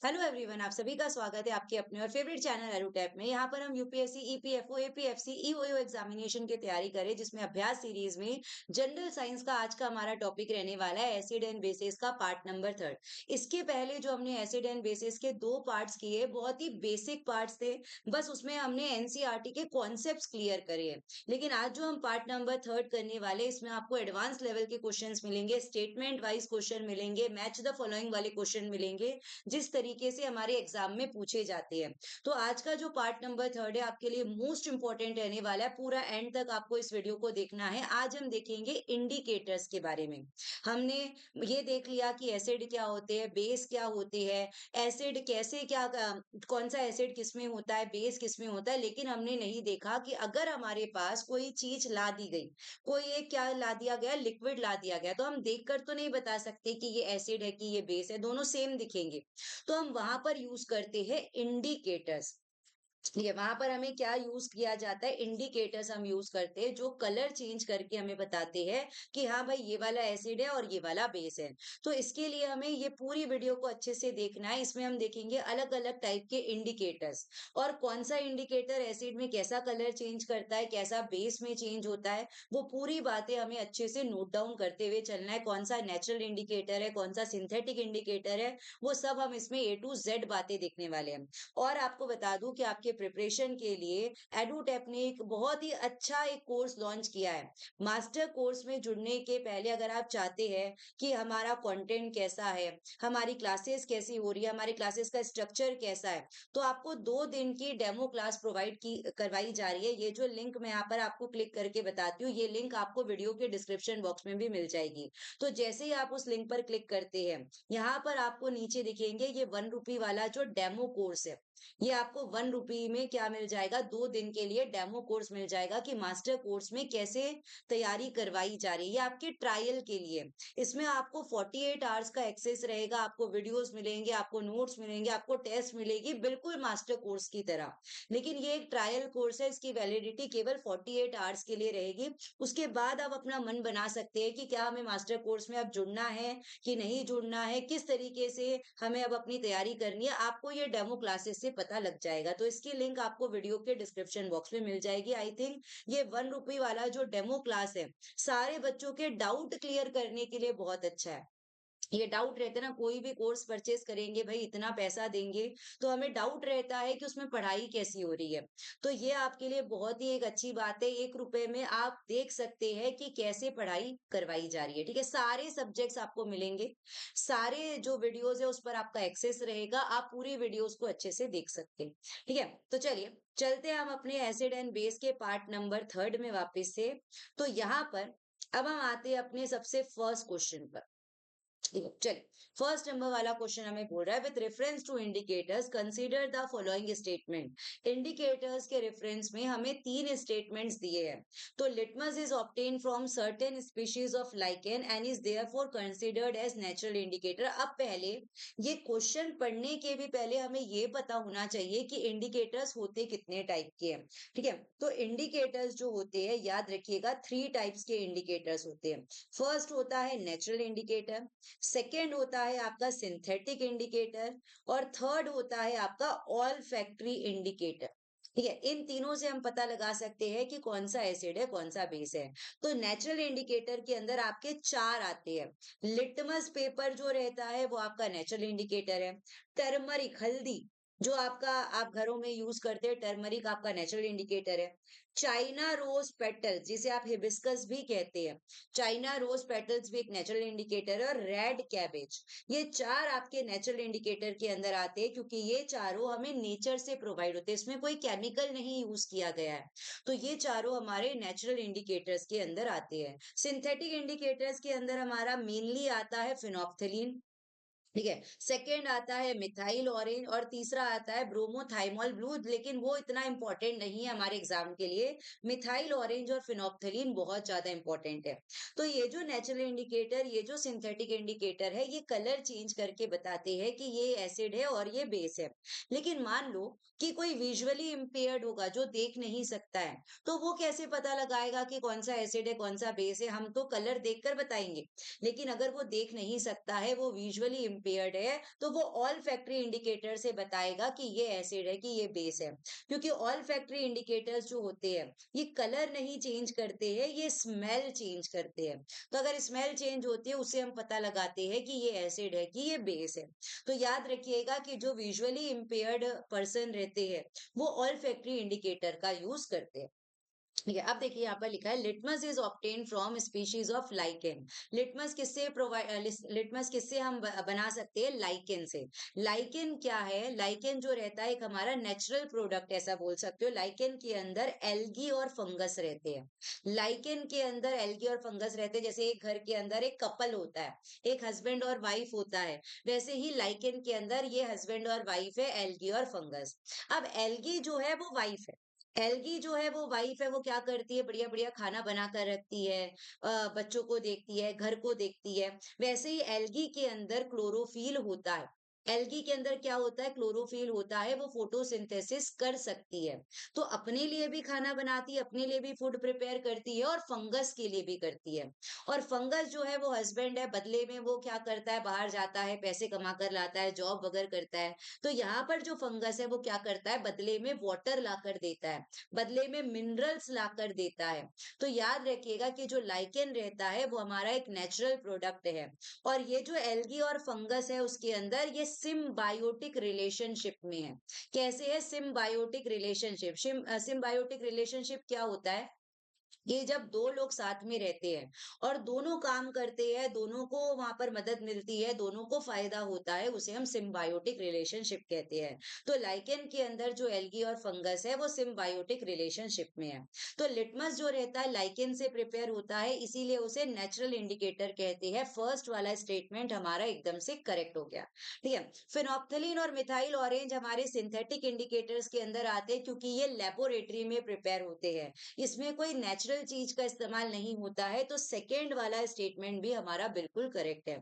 Hello everyone, आप सभी का स्वागत है आपके अपने और फेवरेट चैनल एडुटैप में। यहाँ पर हम UPSC, EPFO, APFC, EOU examination की तैयारी करें, जिसमें अभ्यास सीरीज में जनरल साइंस का आज का हमारा टॉपिक रहने वाला है एसिड एंड बेसिस का पार्ट नंबर 3। इसके पहले जो हमने एसिड एंड बेसिस के दो पार्ट्स किए, बहुत ही बेसिक पार्ट्स थे। बस उसमें हमने एनसीईआरटी के कॉन्सेप्ट्स क्लियर करे हैं। लेकिन आज जो हम पार्ट नंबर 3 करने वाले, इसमें आपको एडवांस लेवल के क्वेश्चंस मिलेंगे, स्टेटमेंट वाइज क्वेश्चन मिलेंगे, मैच द फॉलोइंग वाले क्वेश्चन मिलेंगे, जिस तरीके से हमारे एग्जाम में पूछे जाते हैं। तो आज का जो पार्ट नंबर 3 है आपके लिए मोस्ट इंपॉर्टेंट रहने वाला है। पूरा एंड तक आपको इस वीडियो को देखना है। आज हम देखेंगे इंडिकेटर्स के बारे में। हमने ये देख लिया कि एसिड क्या होते हैं, बेस क्या होते हैं, एसिड कैसे कौन सा एसिड किसमें होता है, बेस किसमें होता है। लेकिन हमने नहीं देखा कि अगर हमारे पास कोई चीज ला दी गई, कोई एक क्या ला दिया गया, लिक्विड ला दिया गया, तो हम देखकर तो नहीं बता सकते कि ये एसिड है कि ये बेस है, दोनों सेम दिखेंगे। तो हम वहां पर यूज करते हैं इंडिकेटर्स। ठीक है, वहां पर हमें क्या यूज किया जाता है, इंडिकेटर्स हम यूज करते हैं, जो कलर चेंज करके हमें बताते हैं कि हाँ भाई ये वाला एसिड है और ये वाला बेस है। तो इसके लिए हमें ये पूरी वीडियो को अच्छे से देखना है। इसमें हम देखेंगे अलग अलग टाइप के इंडिकेटर्स, और कौन सा इंडिकेटर एसिड में कैसा कलर चेंज करता है, कैसा बेस में चेंज होता है, वो पूरी बातें हमें अच्छे से नोट डाउन करते हुए चलना है। कौन सा नेचुरल इंडिकेटर है, कौन सा सिंथेटिक इंडिकेटर है, वो सब हम इसमें ए टू जेड बातें देखने वाले हैं। और आपको बता दूं कि आपके प्रिपरेशन के लिए एडुटेक ने एक बहुत ही अच्छा एक कोर्स लॉन्च किया है। मास्टर कोर्स में जुड़ने के पहले अगर आप चाहते हैं कि हमारा कंटेंट कैसा है, हमारी क्लासेस कैसी हो रही है, हमारी क्लासेस का स्ट्रक्चर कैसा है, तो आपको 2 दिन की डेमो क्लास प्रोवाइड की करवाई जा रही है। ये जो लिंक मैं यहाँ पर आपको क्लिक करके बताती हूँ, ये लिंक आपको वीडियो के डिस्क्रिप्शन बॉक्स में भी मिल जाएगी। तो जैसे ही आप उस लिंक पर क्लिक करते हैं, यहाँ पर आपको नीचे दिखेंगे ये 1 रुपी वाला जो डेमो कोर्स है। ये आपको 1 रुपी में क्या मिल जाएगा, 2 दिन के लिए डेमो कोर्स मिल जाएगा कि मास्टर कोर्स में कैसे तैयारी करवाई जा रही है। ये आपके ट्रायल के लिए। इसमें आपको 48 आवर्स का एक्सेस रहेगा, आपको वीडियोस मिलेंगे, आपको नोट्स मिलेंगे, आपको टेस्ट मिलेगी, बिल्कुल मास्टर कोर्स की तरह। लेकिन ये एक ट्रायल कोर्स है, इसकी वैलिडिटी केवल 48 आवर्स के लिए रहेगी। उसके बाद आप अपना मन बना सकते हैं कि क्या हमें मास्टर कोर्स में अब जुड़ना है कि नहीं जुड़ना है, किस तरीके से हमें अब अपनी तैयारी करनी है। आपको ये डेमो क्लासेस से पता लग जाएगा। तो इसकी लिंक आपको वीडियो के डिस्क्रिप्शन बॉक्स में मिल जाएगी। आई थिंक ये 1 रुपी वाला जो डेमो क्लास है, सारे बच्चों के डाउट क्लियर करने के लिए बहुत अच्छा है। ये डाउट रहता है ना, कोई भी कोर्स परचेज करेंगे भाई, इतना पैसा देंगे, तो हमें डाउट रहता है कि उसमें पढ़ाई कैसी हो रही है। तो ये आपके लिए बहुत ही एक अच्छी बात है। 1 रुपए में आप देख सकते हैं कि कैसे पढ़ाई करवाई जा रही है। ठीक है, सारे सब्जेक्ट्स आपको मिलेंगे, सारे जो वीडियोस है उस पर आपका एक्सेस रहेगा, आप पूरी वीडियोस को अच्छे से देख सकते हैं। ठीक है, तो चलिए चलते हैं हम अपने एसिड एंड बेस के पार्ट नंबर 3 में वापस से। तो यहाँ पर अब हम आते हैं अपने सबसे फर्स्ट क्वेश्चन पर। देखो चलिए, फर्स्ट नंबर वाला क्वेश्चन हमें बोल रहा है, with reference to indicators consider the following statement. Indicators के रेफरेंस में हमें 3 स्टेटमेंट्स दिए हैं। तो litmus is obtain from certain species of lichen and is therefore considered as natural indicator. अब पहले ये क्वेश्चन पढ़ने के भी पहले हमें ये पता होना चाहिए कि इंडिकेटर्स होते कितने टाइप के हैं। ठीक है, तो इंडिकेटर्स जो होते हैं, याद रखिएगा 3 टाइप्स के इंडिकेटर्स होते हैं। फर्स्ट होता है नेचुरल इंडिकेटर, सेकेंड होता है आपका सिंथेटिक इंडिकेटर, और थर्ड होता है आपका ऑल फैक्ट्री इंडिकेटर। ठीक है, इन तीनों से हम पता लगा सकते हैं कि कौन सा एसिड है, कौन सा बेस है। तो नेचुरल इंडिकेटर के अंदर आपके 4 आते हैं। लिटमस पेपर जो रहता है वो आपका नेचुरल इंडिकेटर है। टर्मरिक, हल्दी, जो आपका आप घरों में यूज करते हैं, टर्मरिक आपका नेचुरल इंडिकेटर है। चाइना रोज पेटल, जिसे आप हिबिस्कस भी कहते हैं, चाइना रोज पेटल्स भी एक नेचुरल इंडिकेटर है। और रेड कैबेज, ये 4 आपके नेचुरल इंडिकेटर के अंदर आते हैं, क्योंकि ये चारों हमें नेचर से प्रोवाइड होते हैं, इसमें कोई केमिकल नहीं यूज किया गया है। तो ये चारों हमारे नेचुरल इंडिकेटर्स के अंदर आते हैं। सिंथेटिक इंडिकेटर्स के अंदर हमारा मेनली आता है फिनोप्थलीन। ठीक है, सेकंड आता है मिथाइल ऑरेंज, और तीसरा आता है ब्रोमोथाइमोल ब्लू, लेकिन वो इतना इंपॉर्टेंट नहीं है हमारे एग्जाम के लिए। मिथाइल ऑरेंज और फिनोप्थलीन बहुत ज्यादा इंपॉर्टेंट है। तो ये जो नेचुरल इंडिकेटर, ये जो सिंथेटिक इंडिकेटर है, ये कलर चेंज करके बताते हैं कि ये एसिड है और ये बेस है। लेकिन मान लो कि कोई विजुअली इम्पेयर्ड होगा, जो देख नहीं सकता है, तो वो कैसे पता लगाएगा कि कौन सा एसिड है, कौन सा बेस है। हम तो कलर देखकर बताएंगे, लेकिन अगर वो देख नहीं सकता है, वो विजुअली इम्पेयर्ड है तो वो ऑल फैक्ट्री इंडिकेटर से बताएगा कि ये एसिड है कि ये बेस है, क्योंकि ऑल फैक्ट्री इंडिकेटर्स जो होते हैं ये कलर नहीं चेंज करते हैं, ये स्मेल चेंज करते हैं। तो अगर स्मेल चेंज होती है उससे हम पता लगाते हैं कि ये एसिड है कि ये बेस है। तो याद रखिएगा कि जो विजुअली इम्पेयर्ड पर्सन रहते हैं वो ऑल फैक्ट्री इंडिकेटर का यूज करते हैं। ठीक है, अब देखिए यहाँ पर लिखा है litmus is obtain from species of lichen. Litmus किससे प्रोवाइड, लिटमस किससे हम बना सकते हैं? लाइकेन से। लाइकेन क्या है? लाइकेन जो रहता है एक हमारा नेचुरल प्रोडक्ट ऐसा बोल सकते हो। लाइकेन के अंदर एल्गी और फंगस रहते हैं। लाइकेन के अंदर एल्गी और फंगस रहते हैं। जैसे एक घर के अंदर एक कपल होता है, एक हस्बैंड और वाइफ होता है, वैसे ही लाइकेन के अंदर ये हस्बैंड और वाइफ है, एल्गी और फंगस। अब एल्गी जो है वो वाइफ है, एल्गी जो है वो वाइफ है, वो क्या करती है? बढ़िया बढ़िया खाना बना कर रखती है, बच्चों को देखती है, घर को देखती है। वैसे ही एल्गी के अंदर क्लोरोफिल होता है। एल्गी के अंदर क्या होता है? क्लोरोफिल होता है, वो फोटोसिंथेसिस कर सकती है। तो अपने लिए भी खाना बनाती है, अपने लिए भी फूड प्रिपेयर करती है और फंगस के लिए भी करती है। और फंगस जो है वो हस्बैंड है, बदले में वो क्या करता है? बाहर जाता है, पैसे कमा कर लाता है, जॉब वगैरह करता है। तो यहाँ पर जो फंगस है वो क्या करता है? बदले में वाटर लाकर देता है, बदले में मिनरल्स लाकर देता है। तो याद रखिएगा कि जो लाइकेन रहता है वो हमारा एक नेचुरल प्रोडक्ट है, और ये जो एल्गी और फंगस है उसके अंदर ये सिम्बायोटिक रिलेशनशिप में है। कैसे है सिम्बायोटिक रिलेशनशिप? सिम्बायोटिक रिलेशनशिप क्या होता है? ये जब दो लोग साथ में रहते हैं और दोनों काम करते हैं, दोनों को वहां पर मदद मिलती है, दोनों को फायदा होता है, उसे हम सिम्बायोटिक रिलेशनशिप कहते हैं। तो लाइकेन के अंदर जो एल्गी और फंगस है वो सिम्बायोटिक रिलेशनशिप में है। तो लिटमस जो रहता है लाइकेन से प्रिपेयर होता है, इसीलिए उसे नेचुरल इंडिकेटर कहते हैं। फर्स्ट वाला स्टेटमेंट हमारा एकदम से करेक्ट हो गया। ठीक है, फिनोप्थलीन और मिथाइल ऑरेंज हमारे सिंथेटिक इंडिकेटर्स के अंदर आते हैं, क्योंकि ये लेबोरेटरी में प्रिपेयर होते हैं, इसमें कोई नेचुरल चीज का इस्तेमाल नहीं होता है। तो सेकेंड वाला स्टेटमेंट भी हमारा बिल्कुल करेक्ट है।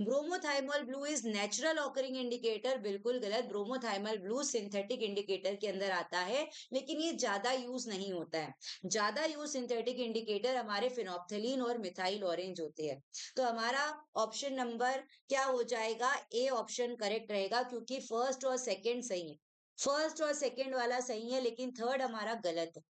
Bromothymol blue is natural occurring indicator, बिल्कुल गलत। ब्रोमोथाइमल ब्लू सिंथेटिक इंडिकेटर के अंदर आता है, लेकिन ये ज्यादा यूज नहीं होता है। ज्यादा यूज सिंथेटिक इंडिकेटर हमारे फिनोप्थलीन और मिथाइल ऑरेंज होते हैं। तो हमारा ऑप्शन नंबर क्या हो जाएगा? ए ऑप्शन करेक्ट रहेगा, क्योंकि फर्स्ट और सेकंड सही है। फर्स्ट और सेकंड वाला सही है, लेकिन थर्ड हमारा गलत है।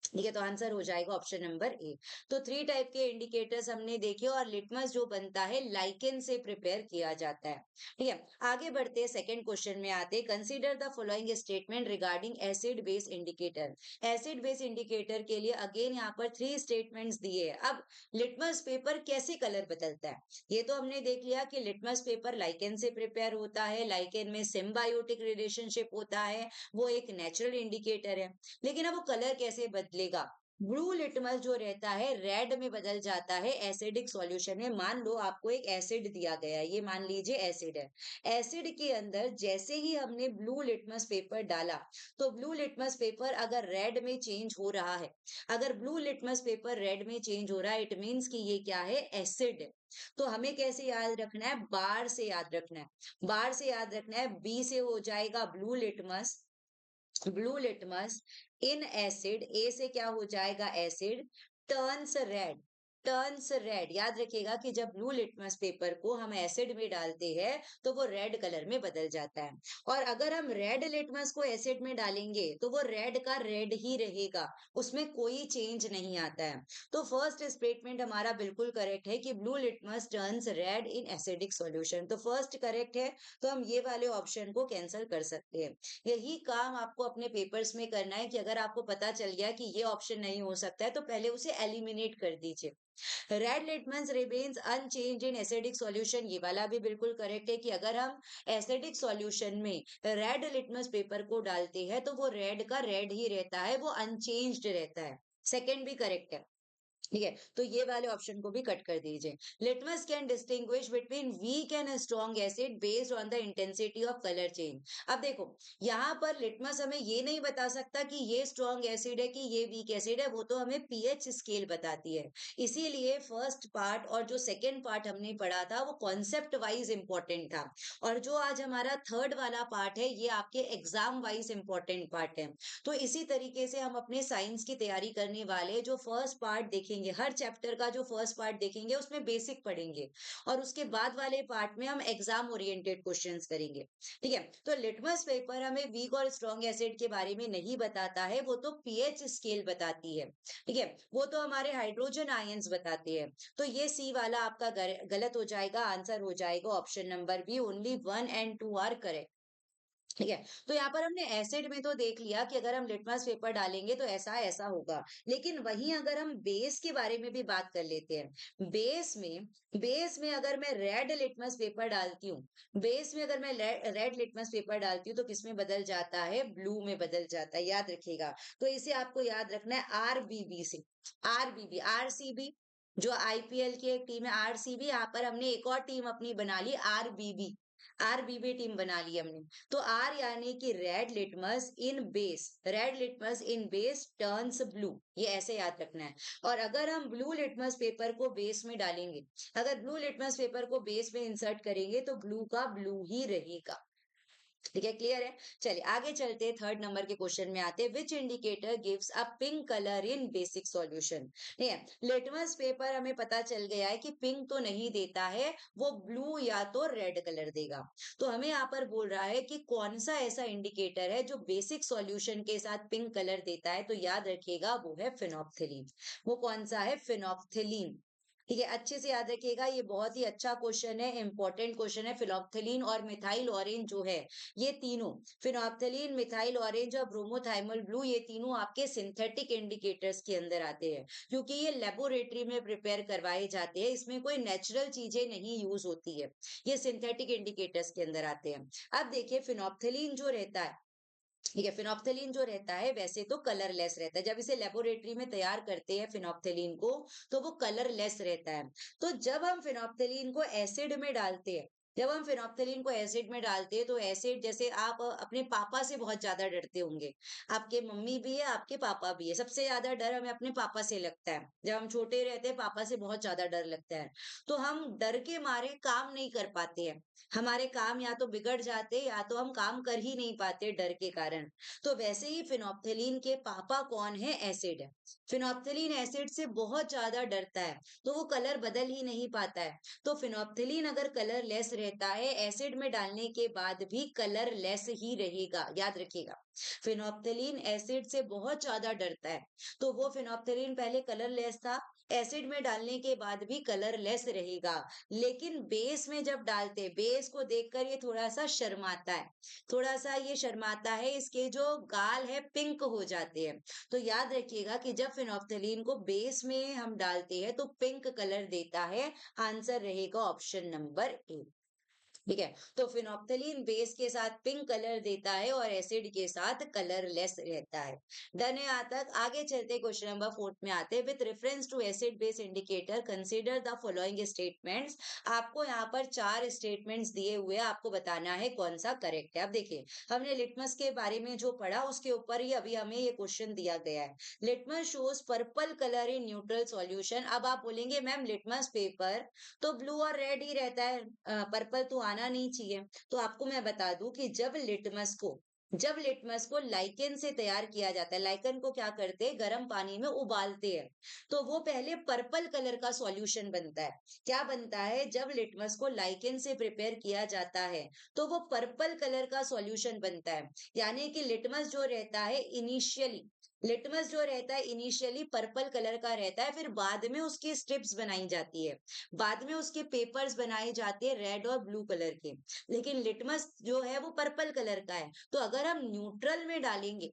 ठीक है, तो आंसर हो जाएगा ऑप्शन नंबर ए। तो थ्री टाइप के इंडिकेटर्स हमने देखे, और लिटमस जो बनता है लाइकेन से प्रिपेयर किया जाता है। ठीक है, आगे बढ़ते हैं, सेकंड क्वेश्चन में आते हैं। Consider the following statement regarding acid base indicator. Acid base indicator के लिए अगेन यहाँ पर थ्री स्टेटमेंट्स दिए हैं। अब लिटमस पेपर कैसे कलर बदलता है ये तो हमने देख लिया कि लिटमस पेपर लाइकेन से प्रिपेयर होता है, लाइकेन में सिम्बायोटिक रिलेशनशिप होता है, वो एक नेचुरल इंडिकेटर है। लेकिन अब वो कलर कैसे बदलेगा? ब्लू लिटमस जो रहता है रेड में बदल जाता है एसिडिक सॉल्यूशन में। मान लो आपको एक एसिड दिया गया है, ये मान लीजिए एसिड है। एसिड के अंदर जैसे ही हमने ब्लू लिटमस पेपर डाला, तो ब्लू लिटमस पेपर अगर रेड में चेंज हो रहा है, अगर ब्लू लिटमस पेपर रेड में चेंज हो रहा है, इट मीन्स कि ये क्या है? एसिड है। तो हमें कैसे याद रखना है? बार से याद रखना है, बार से याद रखना है। बी से हो जाएगा blue litmus, blue litmus in acid. A से क्या हो जाएगा? Acid turns red, turns red. याद रखिएगा कि जब ब्लू लिटमस पेपर को हम एसिड में डालते हैं तो वो रेड कलर में बदल जाता है, और अगर हम रेड लिटमस को एसिड में डालेंगे तो वो रेड का रेड ही रहेगा, उसमें कोई चेंज नहीं आता है। तो फर्स्ट स्टेटमेंट हमारा बिल्कुल करेक्ट है कि ब्लू लिटमस टर्न्स रेड इन एसिडिक सॉल्यूशन, तो फर्स्ट करेक्ट है। तो हम ये वाले ऑप्शन को कैंसिल कर सकते हैं। यही काम आपको अपने पेपर्स में करना है कि अगर आपको पता चल गया कि ये ऑप्शन नहीं हो सकता है तो पहले उसे एलिमिनेट कर दीजिए। रेड लिटमस रिमेन्स अनचेंज्ड इन एसिडिक सॉल्यूशन, ये वाला भी बिल्कुल करेक्ट है कि अगर हम एसिडिक सॉल्यूशन में रेड लिटमस पेपर को डालते हैं तो वो रेड का रेड ही रहता है, वो अनचेंज्ड रहता है। सेकंड भी करेक्ट है। ठीक है, तो ये वाले ऑप्शन को भी कट कर दीजिए। Litmus can distinguish between weak and strong acid based on the intensity of colour change. अब देखो, यहाँ पर लिटमस हमें ये नहीं बता सकता कि ये स्ट्रॉन्ग एसिड है कि ये वीक एसिड है, वो तो हमें पीएच स्केल बताती है। इसीलिए फर्स्ट पार्ट और जो सेकेंड पार्ट हमने पढ़ा था वो कॉन्सेप्ट वाइज इंपॉर्टेंट था, और जो आज हमारा थर्ड वाला पार्ट है ये आपके एग्जाम वाइज इंपॉर्टेंट पार्ट है। तो इसी तरीके से हम अपने साइंस की तैयारी करने वाले जो फर्स्ट पार्ट देखेंगे पढ़ेंगे, हर चैप्टर का जो फर्स्ट पार्ट देखेंगे उसमें बेसिक पढ़ेंगे और उसके बाद वाले पार्ट में हम एग्जाम ओरिएंटेड क्वेश्चंस करेंगे। ठीक है, तो लिटमस पेपर हमें वीक और स्ट्रॉन्ग एसिड के बारे में नहीं बताता है, वो तो पीएच स्केल बताती है। ठीक है, वो तो हमारे हाइड्रोजन आयंस बताते हैं। तो ये सी वाला आपका गलत हो जाएगा, आंसर हो जाएगा option number B, only 1 and 2 are correct. ठीक है, तो यहाँ पर हमने एसिड में तो देख लिया कि अगर हम लिटमस पेपर डालेंगे तो ऐसा ऐसा होगा, लेकिन वहीं अगर हम बेस के बारे में भी बात कर लेते हैं, बेस में अगर मैं रेड लिटमस पेपर डालती हूँ, बेस में अगर मैं रेड लिटमस पेपर डालती हूँ तो किस में बदल जाता है, ब्लू में बदल जाता है, याद रखिएगा। तो इसे आपको याद रखना है आरबीबी से, आरबीबी, आरसीबी जो आईपीएल की एक टीम है आरसीबी, यहाँ पर हमने एक और टीम अपनी बना ली आरबीबी, आरबीबी टीम बना ली हमने। तो आर यानी कि रेड लिटमस इन बेस, रेड लिटमस इन बेस टर्न्स ब्लू, ये ऐसे याद रखना है। और अगर हम ब्लू लिटमस पेपर को बेस में डालेंगे, अगर ब्लू लिटमस पेपर को बेस में इंसर्ट करेंगे तो ब्लू का ब्लू ही रहेगा। ठीक है, क्लियर है। चलिए आगे चलते हैं, थर्ड नंबर के क्वेश्चन में आते हैं, which indicator gives a pink colour in basic solution. ठीक है, लिटमस पेपर हमें पता चल गया है कि पिंक तो नहीं देता है, वो ब्लू या तो रेड कलर देगा। तो हमें यहाँ पर बोल रहा है कि कौन सा ऐसा इंडिकेटर है जो बेसिक सॉल्यूशन के साथ पिंक कलर देता है, तो याद रखिएगा वो है फिनोप्थेलीन। वो कौन सा है, फिनोप्थेलीन। ठीक है, अच्छे से याद रखिएगा, ये बहुत ही अच्छा क्वेश्चन है, इंपॉर्टेंट क्वेश्चन है। फिनोप्थेलीन और मिथाइल ऑरेंज जो है, ये तीनों, फिनोप्थेलीन, मिथाइल ऑरेंज और ब्रोमोथाइमल ब्लू, ये तीनों आपके सिंथेटिक इंडिकेटर्स के अंदर आते हैं, क्योंकि ये लेबोरेटरी में प्रिपेयर करवाए जाते हैं, इसमें कोई नेचुरल चीजें नहीं यूज होती है, ये सिंथेटिक इंडिकेटर्स के अंदर आते हैं। अब देखिए फिनोप्थेलीन जो रहता है, ठीक है, फिनोप्थेलीन जो रहता है वैसे तो कलरलेस रहता है, जब इसे लेबोरेटरी में तैयार करते हैं फिनोप्थेलीन को तो वो कलरलेस रहता है। तो जब हम फिनोप्थेलीन को एसिड में डालते हैं, जब हम फिनोप्थेलीन को एसिड में डालते हैं तो एसिड, जैसे आप अपने पापा से बहुत ज्यादा डरते होंगे, आपके मम्मी भी है आपके पापा भी है, सबसे ज्यादा डर हमें अपने पापा से लगता है, जब हम छोटे रहते हैं पापा से बहुत ज्यादा डर लगता है, तो हम डर के मारे काम नहीं कर पाते हैं, हमारे काम या तो बिगड़ जाते या तो हम काम कर ही नहीं पाते डर के कारण। तो वैसे ही फिनोप्थेलीन के पापा कौन है, एसिड है। फिनोप्थेलीन एसिड से बहुत ज्यादा डरता है, तो वो कलर बदल ही नहीं पाता है। तो फिनोप्थेलीन अगर कलर लेस रहता है, एसिड में डालने के बाद भी कलर लेस ही रहेगा, याद रखिएगा। फिनोप्थेलीन एसिड से बहुत ज्यादा डरता है, तो वो फिनोप्थेलीन पहले कलर लेस था, एसिड में डालने के बाद भी कलर लेस रहेगा। लेकिन बेस में जब डालते, बेस को देखकर ये थोड़ा सा शर्माता है, थोड़ा सा ये शर्माता है, इसके जो गाल है पिंक हो जाते हैं। तो याद रखिएगा कि जब फिनोप्थेलीन को बेस में हम डालते हैं तो पिंक कलर देता है, आंसर रहेगा ऑप्शन नंबर ए। ठीक है, तो फिनोप्थेलीन बेस के साथ पिंक कलर देता है और एसिड के साथ कलरलेस रहता है। डन है यहाँ तक। आगे चलते क्वेश्चन नंबर फोर्थ में आते हैं, with reference to acid base indicator consider the following statements. आपको यहाँ पर 4 स्टेटमेंट्स दिए हुए हैं, आपको बताना है कौन सा करेक्ट है। अब देखिए, हमने लिटमस के बारे में जो पढ़ा उसके ऊपर ही अभी हमें ये क्वेश्चन दिया गया है, litmus shows purple colour in neutral solution. अब आप बोलेंगे मैम लिटमस पेपर तो ब्लू और रेड ही रहता है, पर्पल तो आना नहीं चाहिए। तो आपको मैं बता दूं कि जब लिटमस को लाइकेन से तैयार किया जाता है, लाइकेन को क्या करते हैं, गर्म पानी में उबालते हैं, तो वो पहले पर्पल कलर का सॉल्यूशन बनता है। क्या बनता है, जब लिटमस को लाइकेन से प्रिपेयर किया जाता है तो वो पर्पल कलर का सॉल्यूशन बनता है। यानी कि लिटमस जो रहता है इनिशियली पर्पल कलर का रहता है, फिर बाद में उसकी स्ट्रिप्स बनाई जाती है, बाद में उसके पेपर्स बनाए जाते हैं रेड और ब्लू कलर के, लेकिन लिटमस जो है वो पर्पल कलर का है। तो अगर हम न्यूट्रल में डालेंगे,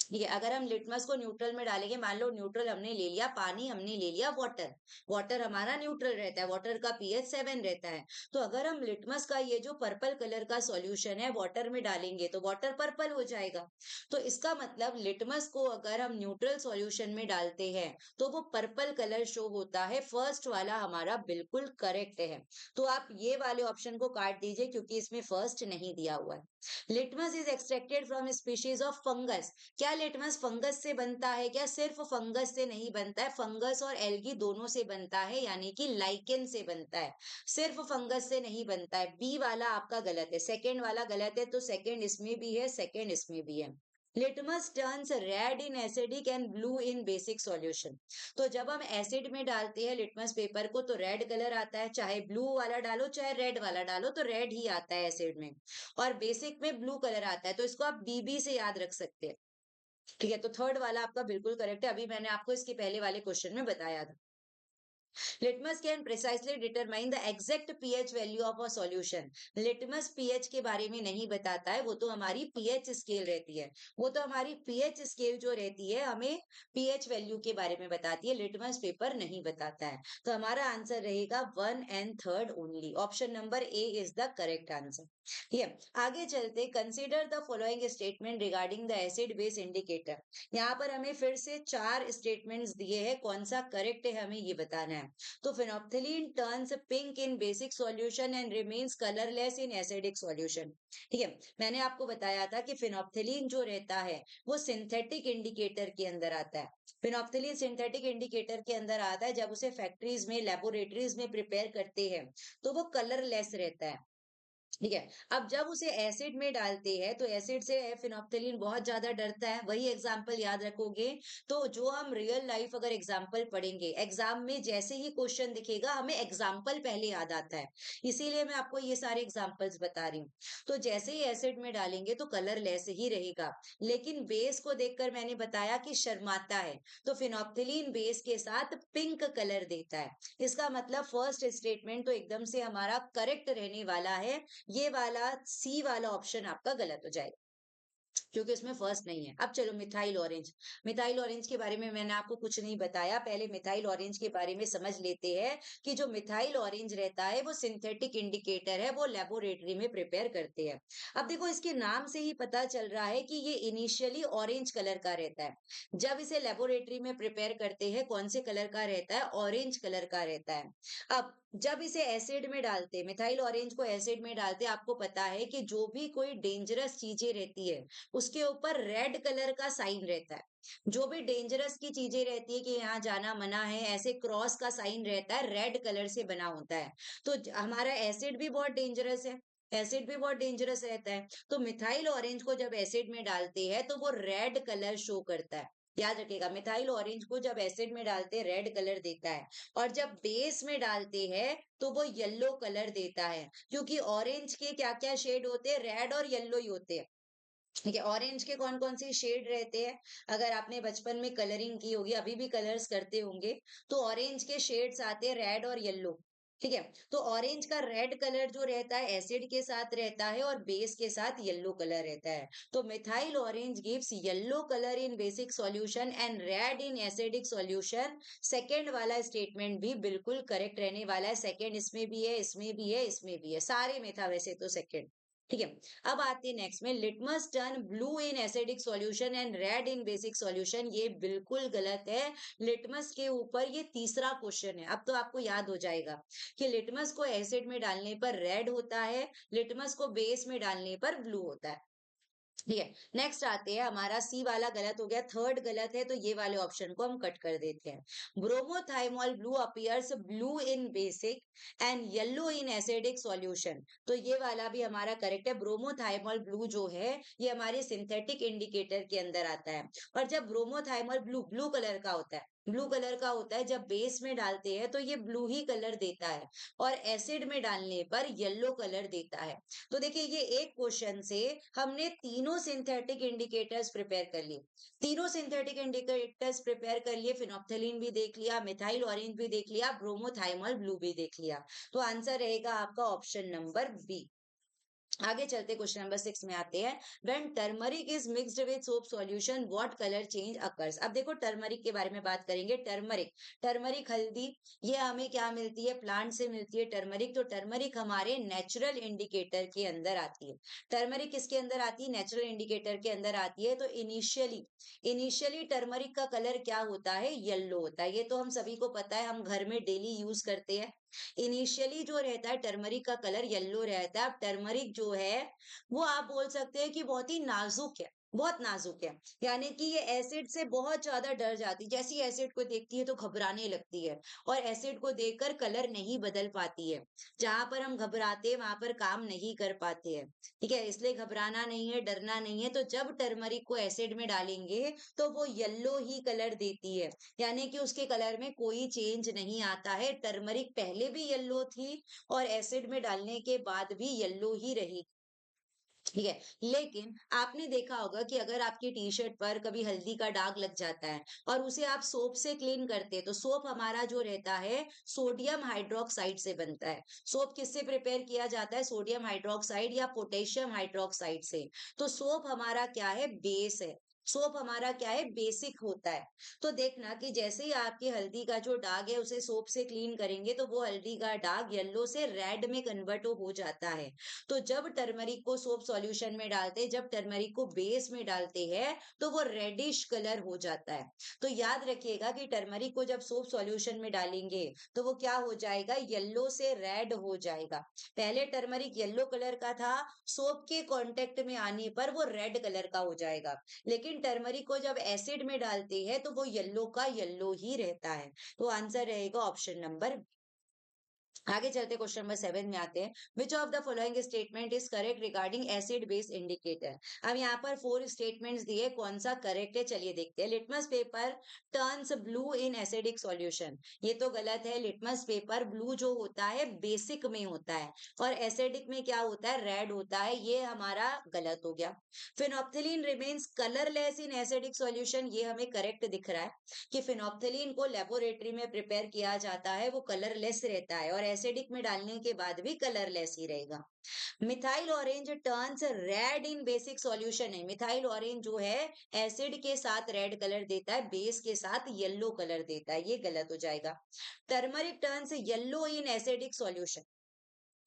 ठीक है, अगर हम लिटमस को न्यूट्रल में डालेंगे, मान लो न्यूट्रल हमने ले लिया पानी, हमने ले लिया वाटर, वाटर हमारा न्यूट्रल रहता है, वाटर का पीएच 7 रहता है, तो अगर हम लिटमस का ये जो पर्पल कलर का सॉल्यूशन है वाटर में डालेंगे तो वाटर पर्पल हो जाएगा। तो इसका मतलब लिटमस को अगर हम न्यूट्रल सॉल्यूशन में डालते हैं तो वो पर्पल कलर शो होता है, फर्स्ट वाला हमारा बिल्कुल करेक्ट है। तो आप ये वाले ऑप्शन को काट दीजिए क्योंकि इसमें फर्स्ट नहीं दिया हुआ है। Litmus is extracted from species of fungus. क्या लिटमस फंगस से बनता है क्या, सिर्फ फंगस से नहीं बनता है, फंगस और एल्गी दोनों से बनता है, यानी कि लाइकेन से बनता है, सिर्फ फंगस से नहीं बनता है। बी वाला आपका गलत है, सेकंड वाला गलत है, तो सेकंड इसमें भी है, सेकंड इसमें भी है। Litmus turns red in acidic and blue in basic solution. तो जब हम एसिड में डालते हैं लिटमस पेपर को तो रेड कलर आता है, चाहे ब्लू वाला डालो चाहे रेड वाला डालो तो रेड ही आता है एसिड में, और बेसिक में ब्लू कलर आता है। तो इसको आप बीबी से याद रख सकते हैं। ठीक है, तो थर्ड वाला आपका बिल्कुल करेक्ट है, अभी मैंने आपको इसके पहले वाले क्वेश्चन में बताया था। Litmus can precisely determine the exact pH value of a solution. Litmus pH के बारे में नहीं बताता है, वो तो हमारी पीएच स्केल रहती है। वो तो हमारी पीएच स्केल जो रहती है हमें पीएच वैल्यू के बारे में बताती है, लिटमस पेपर नहीं बताता है। तो हमारा आंसर रहेगा 1 और 3 only. Option number A is the correct answer. ठीक है, आगे चलते। Consider the following statement regarding the acid base indicator. यहाँ पर हमें फिर से 4 स्टेटमेंट्स दिए हैं, कौन सा करेक्ट है हमें ये बताना है। तो phenolphthalein turns pink in basic solution and remains colourless in acidic solution. ठीक है, मैंने आपको बताया था कि फिनोप्थिलीन जो रहता है वो सिंथेटिक इंडिकेटर के अंदर आता है। फिनोप्थिलीन सिंथेटिक इंडिकेटर के अंदर आता है, जब उसे फैक्ट्रीज में लेबोरेटरीज में प्रिपेयर करते हैं तो वो कलरलेस रहता है। ठीक है, अब जब उसे एसिड में डालते हैं तो एसिड से फिनोप्थिलीन बहुत ज्यादा डरता है। वही एग्जाम्पल याद रखोगे तो जो हम रियल लाइफ अगर एग्जाम्पल पढ़ेंगे, एग्जाम में जैसे ही क्वेश्चन दिखेगा हमें एग्जाम्पल पहले याद आता है, इसीलिए मैं आपको ये सारे एग्जाम्पल्स बता रही हूँ। तो जैसे ही एसिड में डालेंगे तो कलर लेस ही रहेगा, लेकिन बेस को देखकर मैंने बताया कि शर्माता है, तो फिनोप्थिलीन बेस के साथ पिंक कलर देता है। इसका मतलब फर्स्ट स्टेटमेंट तो एकदम से हमारा करेक्ट रहने वाला है। ये वाला सी वाला ऑप्शन आपका गलत हो जाएगा, क्योंकि इसमें फर्स्ट नहीं है। अब चलो मिथाइल ऑरेंज। मिथाइल ऑरेंज के बारे में मैंने आपको कुछ नहीं बताया, पहले मिथाइल ऑरेंज के बारे में समझ लेते हैं कि जो मिथाइल ऑरेंज रहता है वो सिंथेटिक इंडिकेटर है, वो लेबोरेटरी में प्रिपेयर करते हैं। अब देखो इसके नाम से ही पता चल रहा है कि ये इनिशियली ऑरेंज कलर का रहता है, जब इसे लेबोरेटरी में प्रिपेयर करते हैं कौन से कलर का रहता है, ऑरेंज कलर का रहता है। अब जब इसे एसिड में डालते, मिथाइल ऑरेंज को एसिड में डालते, आपको पता है कि जो भी कोई डेंजरस चीजें रहती है उसके ऊपर रेड कलर का साइन रहता है। जो भी डेंजरस की चीजें रहती है कि यहाँ जाना मना है, ऐसे क्रॉस का साइन रहता है, रेड कलर से बना होता है। तो हमारा एसिड भी बहुत डेंजरस है, एसिड भी बहुत डेंजरस रहता है। तो मिथाइल ऑरेंज को जब एसिड में डालते हैं तो वो रेड कलर शो करता है। याद रखिएगा, मिथाइल ऑरेंज को जब एसिड में डालते हैं रेड कलर देता है, और जब बेस में डालते हैं तो वो येलो कलर देता है, क्योंकि ऑरेंज के क्या क्या शेड होते हैं, रेड और येलो ही होते हैं। ठीक है, ऑरेंज के कौन कौन से शेड रहते हैं, अगर आपने बचपन में कलरिंग की होगी, अभी भी कलर्स करते होंगे, तो ऑरेंज के शेड्स आते हैं रेड और येलो। ठीक है, तो ऑरेंज का रेड कलर जो रहता है एसिड के साथ रहता है और बेस के साथ येलो कलर रहता है। तो methyl orange gives yellow colour in basic solution and red in acidic solution. Second वाला स्टेटमेंट भी बिल्कुल करेक्ट रहने वाला है। सेकेंड इसमें भी है, इसमें भी है, इसमें भी है, सारे में था वैसे तो सेकेंड। ठीक है, अब आते हैं नेक्स्ट में। Litmus turn blue in acidic solution and red in basic solution. ये बिल्कुल गलत है। लिटमस के ऊपर ये तीसरा क्वेश्चन है, अब तो आपको याद हो जाएगा कि लिटमस को एसिड में डालने पर रेड होता है, लिटमस को बेस में डालने पर ब्लू होता है। ठीक है, नेक्स्ट आते हैं। हमारा सी वाला गलत हो गया, थर्ड गलत है, तो ये वाले ऑप्शन को हम कट कर देते हैं। Bromothymol blue appears blue in basic and yellow in acidic solution. तो ये वाला भी हमारा करेक्ट है। ब्रोमोथाइमोल ब्लू जो है ये हमारे सिंथेटिक इंडिकेटर के अंदर आता है, और जब ब्रोमोथाइमोल ब्लू ब्लू कलर का होता है, ब्लू कलर का होता है, जब बेस में डालते हैं तो ये ब्लू ही कलर देता है, और एसिड में डालने पर येलो कलर देता है। तो देखिए ये एक क्वेश्चन से हमने तीनों सिंथेटिक इंडिकेटर्स प्रिपेयर कर लिए। तीनों सिंथेटिक इंडिकेटर्स प्रिपेयर कर लिए, फिनोप्थिलीन भी देख लिया, मिथाइल ऑरेंज भी देख लिया, ब्रोमोथाइमोल ब्लू भी देख लिया। तो आंसर रहेगा आपका ऑप्शन नंबर बी। आगे चलते क्वेश्चन नंबर 6 में आते हैं। When turmeric is mixed with soap solution what colour change occurs. अब देखो टर्मरिक के बारे में बात करेंगे। टर्मरिक, टर्मरिक हल्दी, ये हमें क्या मिलती है, प्लांट से मिलती है टर्मरिक। तो टर्मरिक हमारे नेचुरल इंडिकेटर के अंदर आती है। टर्मरिक किसके अंदर आती है, नेचुरल इंडिकेटर के अंदर आती है। तो इनिशियली इनिशियली टर्मरिक का कलर क्या होता है, येलो होता है। ये तो हम सभी को पता है, हम घर में डेली यूज करते हैं। इनिशियली जो रहता है टर्मरिक का कलर येलो रहता है। अब टर्मरिक जो है वो आप बोल सकते हैं कि बहुत ही नाजुक है, बहुत नाजुक है। यानी कि ये एसिड से बहुत ज़्यादा डर जाती है। जैसे ही एसिड को देखती है तो घबराने लगती है और एसिड को देखकर कलर नहीं बदल पाती है। जहाँ पर हम घबराते हैं, वहाँ पर काम नहीं कर पाते हैं। ठीक है? इसलिए घबराना नहीं है, डरना नहीं है। तो जब टर्मरिक को एसिड में डालेंगे, तो वो येलो ही कलर देती है। यानी कि उसके कलर में कोई चेंज नहीं आता है। टर्मरिक पहले भी येलो थी और एसिड में डालने के बाद भी येलो ही रही। ठीक है, लेकिन आपने देखा होगा कि अगर आपकी टी शर्ट पर कभी हल्दी का दाग लग जाता है और उसे आप सोप से क्लीन करते हैं, तो सोप हमारा जो रहता है सोडियम हाइड्रोक्साइड से बनता है। सोप किससे प्रिपेयर किया जाता है? सोडियम हाइड्रोक्साइड या पोटेशियम हाइड्रोक्साइड से। तो सोप हमारा क्या है? बेस है। सोप हमारा क्या है? बेसिक होता है। तो देखना कि जैसे ही आपके हल्दी का जो दाग है उसे सोप से क्लीन करेंगे, तो वो हल्दी का दाग येलो से रेड में कन्वर्ट हो जाता है। तो जब टर्मरिक को सोप सॉल्यूशन में डालते हैं, जब टर्मरिक को बेस में डालते हैं, तो वो रेडिश कलर हो जाता है। तो याद रखिएगा कि टर्मरिक को जब सोप सॉल्यूशन में डालेंगे, तो वो क्या हो जाएगा? येलो से रेड हो जाएगा। पहले टर्मरिक येलो कलर का था, सोप के कांटेक्ट में आने पर वो रेड कलर का हो जाएगा। लेकिन टर्मरिक को जब एसिड में डालते हैं, तो वो येलो का येलो ही रहता है। तो आंसर रहेगा ऑप्शन नंबर। आगे चलते क्वेश्चन नंबर 7 में आते हैं। Which of the following statement is correct regarding acid base indicator? अब यहाँ पर 4 स्टेटमेंट्स दिए, कौन सा करेक्ट है चलिए देखते हैं। Litmus paper turns blue in acidic solution, ये तो गलत है। लिटमस पेपर ब्लू जो होता है बेसिक में होता है और एसिडिक में क्या होता है? रेड होता है। ये हमारा गलत हो गया। Phenolphthalein remains colourless in acidic solution, ये हमें करेक्ट दिख रहा है कि फिनोप्थिलीन को लेबोरेटरी में प्रिपेयर किया जाता है, वो कलरलेस रहता है और एसिडिक में डालने के बाद भी कलरलेस ही रहेगा। मिथाइल ऑरेंज टर्न्स रेड इन बेसिक सॉल्यूशन है। मिथाइल ऑरेंज जो है एसिड के साथ रेड कलर देता है, बेस के साथ येलो कलर देता है, ये गलत हो जाएगा। Turmeric turns yellow in acidic solution,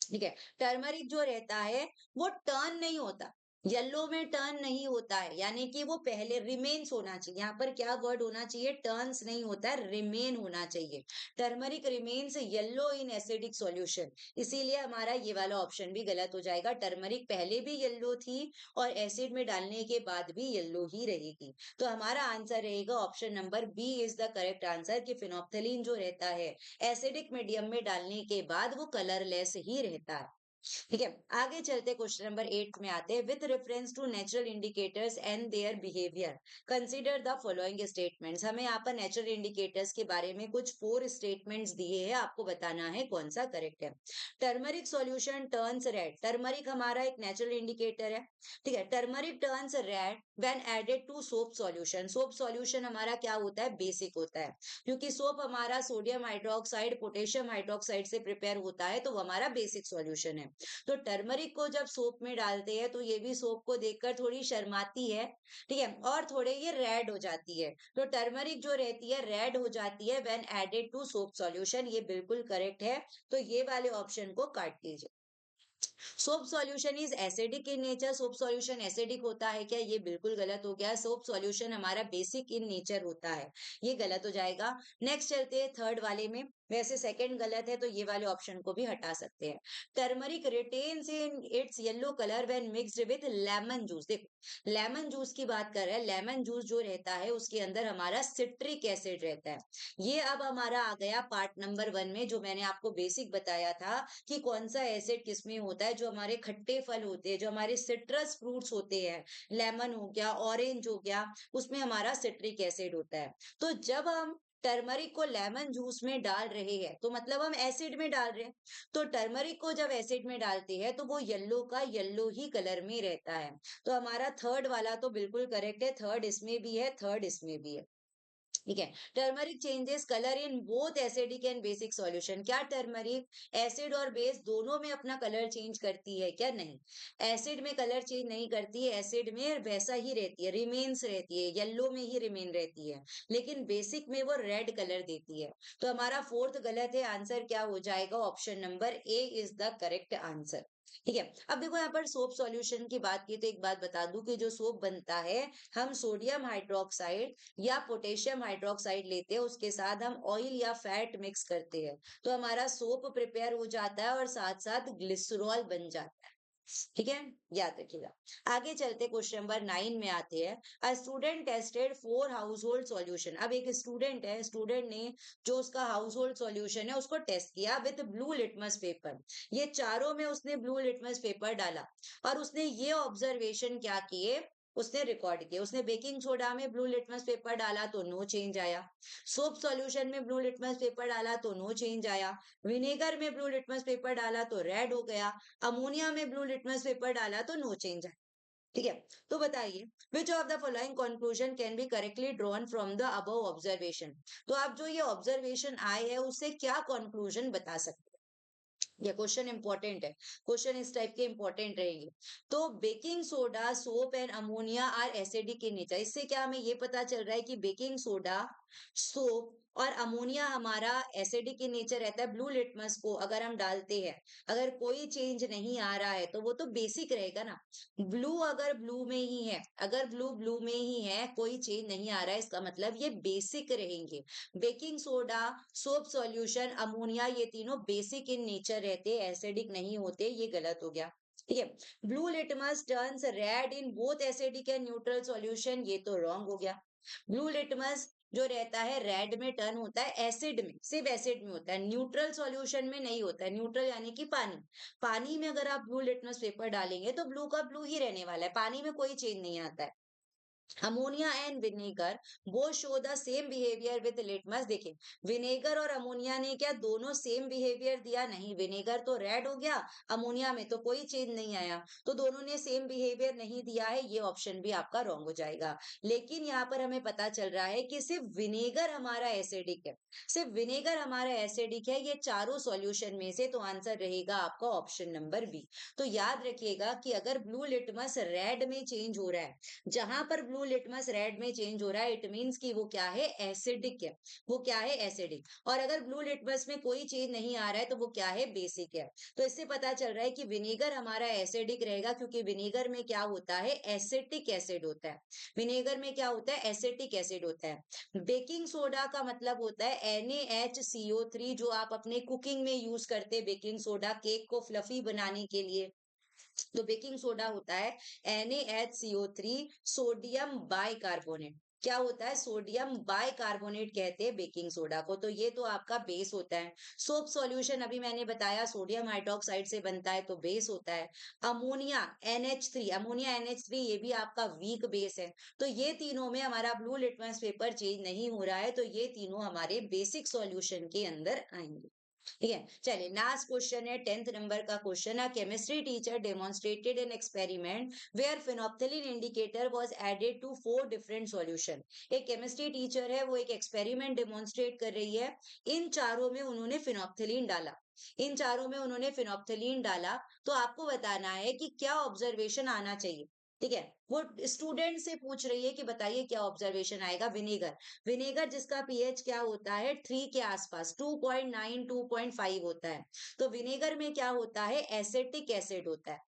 ठीक है। टर्मरिक जो रहता है वो टर्न नहीं होता, येलो में टर्न नहीं होता है। यानी कि वो पहले रिमेन्स होना चाहिए। यहाँ पर क्या वर्ड होना चाहिए? टर्न्स नहीं होता है, रिमेन होना चाहिए। Turmeric remains yellow in acidic solution, इसीलिए हमारा ये वाला ऑप्शन भी गलत हो जाएगा। टर्मरिक पहले भी येलो थी और एसिड में डालने के बाद भी येलो ही रहेगी। तो हमारा आंसर रहेगा option number B is the correct answer, कि फिनोप्थिलीन जो रहता है एसिडिक मीडियम में डालने के बाद वो कलरलेस ही रहता है। ठीक है, आगे चलते क्वेश्चन नंबर 8 में आते हैं। With reference to natural indicators and their behaviour consider the following statements. हमें यहाँ पर नेचुरल इंडिकेटर्स के बारे में कुछ 4 स्टेटमेंट्स दिए हैं, आपको बताना है कौन सा करेक्ट है। Turmeric solution turns red, turmeric हमारा एक नेचुरल इंडिकेटर है। ठीक है, turmeric turns red when added to soap solution. Soap solution हमारा क्या होता है? बेसिक होता है, क्योंकि सोप हमारा सोडियम हाइड्रोक्साइड पोटेशियम हाइड्रोक्साइड से प्रिपेयर होता है, तो वो हमारा बेसिक सॉल्यूशन है। तो टर्मरिक को जब सोप में डालते हैं, तो ये भी सोप को देखकर थोड़ी शर्माती है। ठीक है, और थोड़े ये रेड हो जाती है। तो टर्मरिक जो रहती है रेड हो जाती है when added to soap solution, ये बिल्कुल करेक्ट है। तो ये वाले ऑप्शन को काट दीजिए। Soap solution is acidic in nature, soap solution acidic होता है क्या? ये बिल्कुल गलत हो गया। सोप सॉल्यूशन हमारा बेसिक इन नेचर होता है, ये गलत हो जाएगा। नेक्स्ट चलते हैं थर्ड वाले में। वैसे सेकंड गलत है, तो ये वाले ऑप्शन को भी हटा सकते हैं। Turmeric retains in its yellow colour when mixed with lemon juice. देखो, लेमन जूस की बात कर रहे हैं। लेमन जूस जो रहता है उसके अंदर हमारा सिट्रिक एसिड रहता है। ये अब हमारा आ गया पार्ट नंबर 1 में, जो मैंने आपको बेसिक बताया था कि कौन सा एसिड किसमें होता है। जो हमारे खट्टे फल होते हैं, जो हमारे सिट्रस फ्रूट्स होते हैं, लेमन हो गया, ऑरेंज हो गया, उसमें हमारा सिट्रिक एसिड होता है। तो जब हम टर्मरिक को लेमन जूस में डाल रहे हैं, तो मतलब हम एसिड में डाल रहे हैं। तो टर्मरिक को जब एसिड में डालते हैं, तो वो येलो का येलो ही कलर में रहता है। तो हमारा थर्ड वाला तो बिल्कुल करेक्ट है। थर्ड इसमें भी है, थर्ड इसमें भी है। ठीक है, turmeric changes colour in both acidic and basic solution. क्या टर्मरिक एसिड और बेस दोनों में अपना कलर चेंज करती है क्या? नहीं, एसिड में कलर चेंज नहीं करती है। एसिड में वैसा ही रहती है, रिमेन्स रहती है, येलो में ही रिमेन रहती है। लेकिन बेसिक में वो रेड कलर देती है। तो हमारा फोर्थ गलत है। आंसर क्या हो जाएगा? Option number A is the correct answer. ठीक है, अब देखो यहाँ पर सोप सॉल्यूशन की बात की, तो एक बात बता दूं कि जो सोप बनता है, हम सोडियम हाइड्रोक्साइड या पोटेशियम हाइड्रोक्साइड लेते हैं, उसके साथ हम ऑयल या फैट मिक्स करते हैं, तो हमारा सोप प्रिपेयर हो जाता है और साथ साथ ग्लिसरॉल बन जाता है। ठीक है, याद रखिएगा। आगे चलते क्वेश्चन नंबर 9 में आते हैं। A student tested 4 house hold solution. अब एक स्टूडेंट है, स्टूडेंट ने जो उसका हाउस होल्ड सॉल्यूशन है उसको टेस्ट किया विद ब्लू लिटमस पेपर। ये चारों में उसने ब्लू लिटमस पेपर डाला और उसने ये ऑब्जर्वेशन क्या किए, उसने रिकॉर्ड किया। उसने बेकिंग सोडा में ब्लू लिटमस पेपर डाला तो नो चेंज आया, सोप सॉल्यूशन में ब्लू लिटमस पेपर डाला तो नो चेंज आया, विनेगर में ब्लू लिटमस पेपर डाला तो रेड हो गया, अमोनिया में ब्लू लिटमस पेपर डाला तो नो चेंज है। ठीक है, तो बताइए which of the following conclusion can be correctly drawn from the above observation. तो आप जो ये ऑब्जर्वेशन आए है उससे क्या कंक्लूजन बता सकते हैं। ये क्वेश्चन इंपॉर्टेंट है, क्वेश्चन इस टाइप के इंपॉर्टेंट रहेंगे। तो baking soda, soap and ammonia are acidic in nature. इससे क्या हमें ये पता चल रहा है कि बेकिंग सोडा, सोप और अमोनिया हमारा एसिडिक इन नेचर रहता है। ब्लू लिटमस को अगर हम डालते हैं, अगर कोई चेंज नहीं आ रहा है तो वो तो बेसिक रहेगा ना। ब्लू अगर ब्लू में ही है, अगर ब्लू ब्लू में ही है, कोई चेंज नहीं आ रहा है, इसका मतलब ये बेसिक रहेंगे। Baking soda, soap solution, ammonia, ये तीनों बेसिक इन नेचर रहते, एसिडिक नहीं होते। ये गलत हो गया। ठीक है, blue litmus turns red in both acidic and neutral solution, ये तो रॉन्ग हो गया। ब्लू लिटमस जो रहता है रेड में टर्न होता है एसिड में, सिर्फ एसिड में होता है, न्यूट्रल सॉल्यूशन में नहीं होता है। न्यूट्रल यानी कि पानी, पानी में अगर आप ब्लू लिटमस पेपर डालेंगे तो ब्लू का ब्लू ही रहने वाला है, पानी में कोई चेंज नहीं आता है। Ammonia and vinegar both show the same behaviour with litmus. देखिए, विनेगर और अमोनिया ने क्या दोनों सेम बिहेवियर दिया? नहीं, विनेगर तो रेड हो गया, अमोनिया में तो कोई चेंज नहीं आया, तो दोनों ने सेम बिहेवियर नहीं दिया है। ये ऑप्शन भी आपका रॉन्ग हो जाएगा। लेकिन यहाँ पर हमें पता चल रहा है कि सिर्फ विनेगर हमारा एसिडिक है, सिर्फ विनेगर हमारा एसिडिक है ये चारों सॉल्यूशन में से, तो आंसर रहेगा आपका ऑप्शन नंबर बी। तो याद रखिएगा कि अगर ब्लू लिटमस रेड में चेंज हो रहा है, जहां पर ब्लू लिटमस रेड में चेंज हो रहा है, इट मींस कि वो क्या है? एसिडिक है। वो क्या है? एसिडिक। और अगर ब्लू लिटमस में कोई चेंज नहीं आ रहा है तो वो क्या है? बेसिक है। तो इससे पता चल रहा है कि विनेगर हमारा एसिडिक रहेगा, क्योंकि विनेगर में क्या होता है? एसिटिक एसिड होता है। विनेगर में क्या होता है? एसिटिक एसिड होता है। बेकिंग सोडा का मतलब होता है NaHCO3, जो आप अपने कुकिंग में यूज करते हैं, बेकिंग सोडा केक को फ्लफी बनाने के लिए। तो बेकिंग सोडा होता है NaHCO3, सोडियम बाइकार्बोनेट। क्या होता है? सोडियम बाइकार्बोनेट कहते हैं बेकिंग सोडा को। तो ये तो आपका बेस होता है। सोप सॉल्यूशन अभी मैंने बताया सोडियम हाइड्रोक्साइड से बनता है, तो बेस होता है। अमोनिया NH3, अमोनिया NH3 ये भी आपका वीक बेस है। तो ये तीनों में हमारा ब्लू लिटमस पेपर चेंज नहीं हो रहा है, तो ये तीनों हमारे बेसिक सॉल्यूशन के अंदर आएंगे। ठीक है, चलिए लास्ट क्वेश्चन है, 10th नंबर का क्वेश्चन है। Chemistry teacher demonstrated an experiment where phenolphthalein indicator was added to 4 different solution. एक केमिस्ट्री टीचर है, वो एक एक्सपेरिमेंट डेमोन्स्ट्रेट कर रही है। इन चारों में उन्होंने फिनोप्थेलिन डाला, इन चारों में उन्होंने फिनोप्थेलिन डाला। तो आपको बताना है कि क्या ऑब्जर्वेशन आना चाहिए। ठीक है, वो स्टूडेंट से पूछ रही है कि बताइए क्या ऑब्जर्वेशन आएगा। विनेगर, विनेगर जिसका पीएच क्या होता है? 3 के आसपास, 2.9 2.5 होता है। तो विनेगर में क्या होता है? एसिटिक एसिड होता है।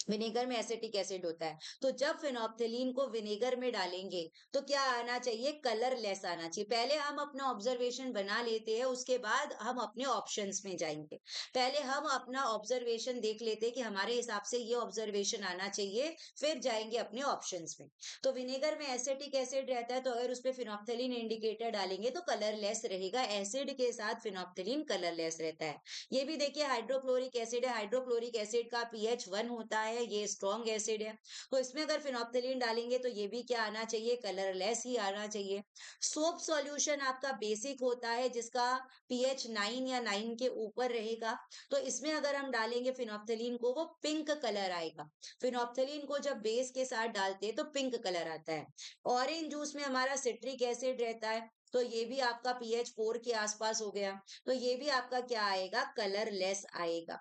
विनेगर में एसिटिक एसिड होता है। तो जब फिनोप्थेलीन को विनेगर में डालेंगे तो क्या आना चाहिए? कलरलेस आना चाहिए। पहले हम अपना ऑब्जर्वेशन बना लेते हैं, उसके बाद हम अपने ऑप्शंस में जाएंगे। पहले हम अपना ऑब्जर्वेशन देख लेते हैं कि हमारे हिसाब से ये ऑब्जर्वेशन आना चाहिए, फिर जाएंगे अपने ऑप्शंस में। तो विनेगर में एसिटिक एसिड रहता है, तो अगर उस पर फिनोप्थेलीन इंडिकेटर डालेंगे तो कलरलेस रहेगा। एसिड के साथ फिनोप्थेलीन कलरलेस रहता है। ये भी देखिए हाइड्रोक्लोरिक एसिड है, हाइड्रोक्लोरिक एसिड का पीएच 1 होता है, ये स्ट्रॉन्ग एसिड है। तो इसमें अगर फिनोप्थेलिन डालेंगे तो ये भी क्या आना चाहिए? कलरलेस ही आना चाहिए। सोप सॉल्यूशन आपका बेसिक होता है, जिसका पीएच 9 या 9 के ऊपर रहेगा। तो इसमें अगर हम डालेंगे फिनोप्थेलिन को, वो पिंक कलर आएगा। फिनोप्थेलिन को जब बेस के साथ डालते हैं तो पिंक कलर आता है। ऑरेंज जूस में हमारा सिट्रिक एसिड रहता है, तो ये भी आपका पीएच 4 के आसपास हो गया। तो ये भी आपका क्या आएगा? कलरलेस आएगा।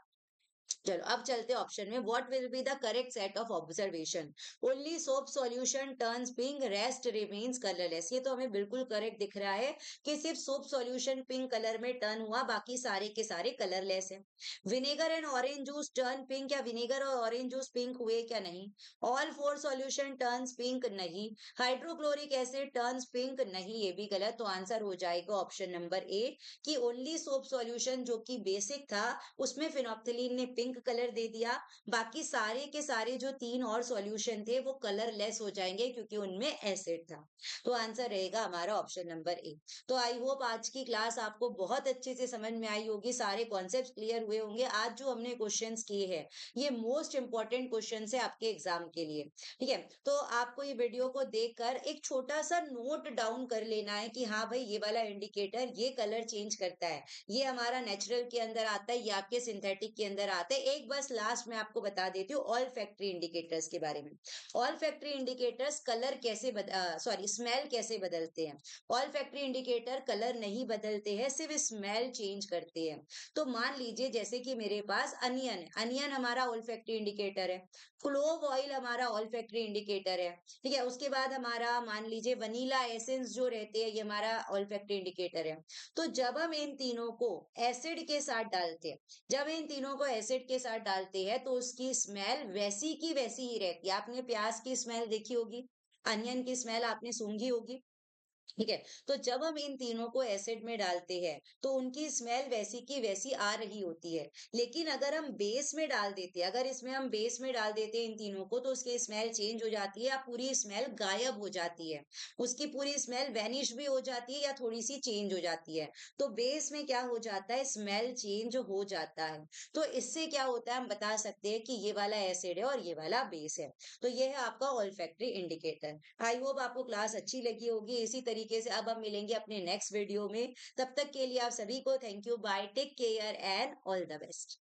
चलो अब चलते ऑप्शन में। What will be the correct set of observation? Only soap solution turns pink, rest remains colourless. ये तो हमें बिल्कुल करेक्ट दिख रहा है कि सिर्फ सोप सॉल्यूशन पिंक कलर में टर्न हुआ, बाकी सारे के सारे कलरलेस है। Vinegar and orange juice turn pink, क्या विनेगर और ऑरेंज जूस पिंक हुए? क्या नहीं। ऑल 4 सॉल्यूशन टर्न्स पिंक, नहीं। हाइड्रोक्लोरिक एसिड टर्न्स पिंक, नहीं, ये भी गलत। तो आंसर हो जाएगा ऑप्शन नंबर ए, कि ओनली सोप सॉल्यूशन जो कि बेसिक था उसमें फिनोप्थेलीन ने पिंक पिंक कलर दे दिया, बाकी सारे के सारे जो 3 और सॉल्यूशन थे वो कलरलेस हो जाएँगे क्योंकि उनमें एसिड था। तो आंसर रहेगा हमारा ऑप्शन नंबर ए। तो आई होप आज की क्लास आपको बहुत अच्छे से समझ में आई होगी, सारे कॉन्सेप्ट्स क्लियर हुए होंगे। आज जो हमने क्वेश्चंस किए हैं, ये मोस्ट इंपोर्टेंट क्वेश्चंस है आपके एग्जाम के लिए। ठीक है? तो आपको ये वीडियो को देखकर एक छोटा-सा नोट डाउन कर लेना है कि हाँ भाई, ये वाला इंडिकेटर ये कलर चेंज करता है। ये हमारा नेचुरल के अंदर आता है, ये आपके सिंथेटिक के अंदर आता है। एक बस लास्ट में आपको बता देती हूँ ऑल फैक्ट्री इंडिकेटर्स के बारे में। ऑल फैक्ट्री इंडिकेटर्स कलर कैसे सॉरी स्मेल कैसे बदलते हैं। ऑल फैक्ट्री इंडिकेटर कलर नहीं बदलते हैं, सिर्फ स्मेल चेंज करते हैं। तो मान लीजिए जैसे कि मेरे पास अनियन है, अनियन हमारा ऑल फैक्ट्री इंडिकेटर है। क्लोव ऑयल हमारा ऑल फैक्ट्री इंडिकेटर है। ठीक है, उसके बाद हमारा मान लीजिए वनीला एसेंस जो रहते हैं, ये हमारा ऑल फैक्ट्री इंडिकेटर है। तो जब हम इन तीनों को एसिड के साथ डालते हैं, जब इन तीनों को एसिड के साथ डालते हैं तो उसकी स्मेल वैसी की वैसी ही रहती है। आपने प्याज की स्मेल देखी होगी, अनियन की स्मेल आपने सूंघी होगी। ठीक है, तो जब हम इन तीनों को एसिड में डालते हैं तो उनकी स्मेल वैसी की वैसी आ रही होती है। लेकिन अगर हम बेस में डाल देते हैं, अगर इसमें हम बेस में डाल देते हैं इन तीनों को, तो उसकी स्मेल चेंज हो जाती है या पूरी स्मेल गायब हो जाती है। उसकी पूरी स्मेल वैनिश भी हो जाती है या थोड़ी सी चेंज हो जाती है। तो बेस में क्या हो जाता है, स्मेल चेंज हो जाता है। तो इससे क्या होता है, हम बता सकते हैं कि ये वाला एसिड है और ये वाला बेस है। तो ये है आपका ऑल्फैक्टरी इंडिकेटर। आई होप आपको क्लास अच्छी लगी होगी। इसी तरीके से अब हम मिलेंगे अपने नेक्स्ट वीडियो में। तब तक के लिए आप सभी को thank you, bye, take care and all the best.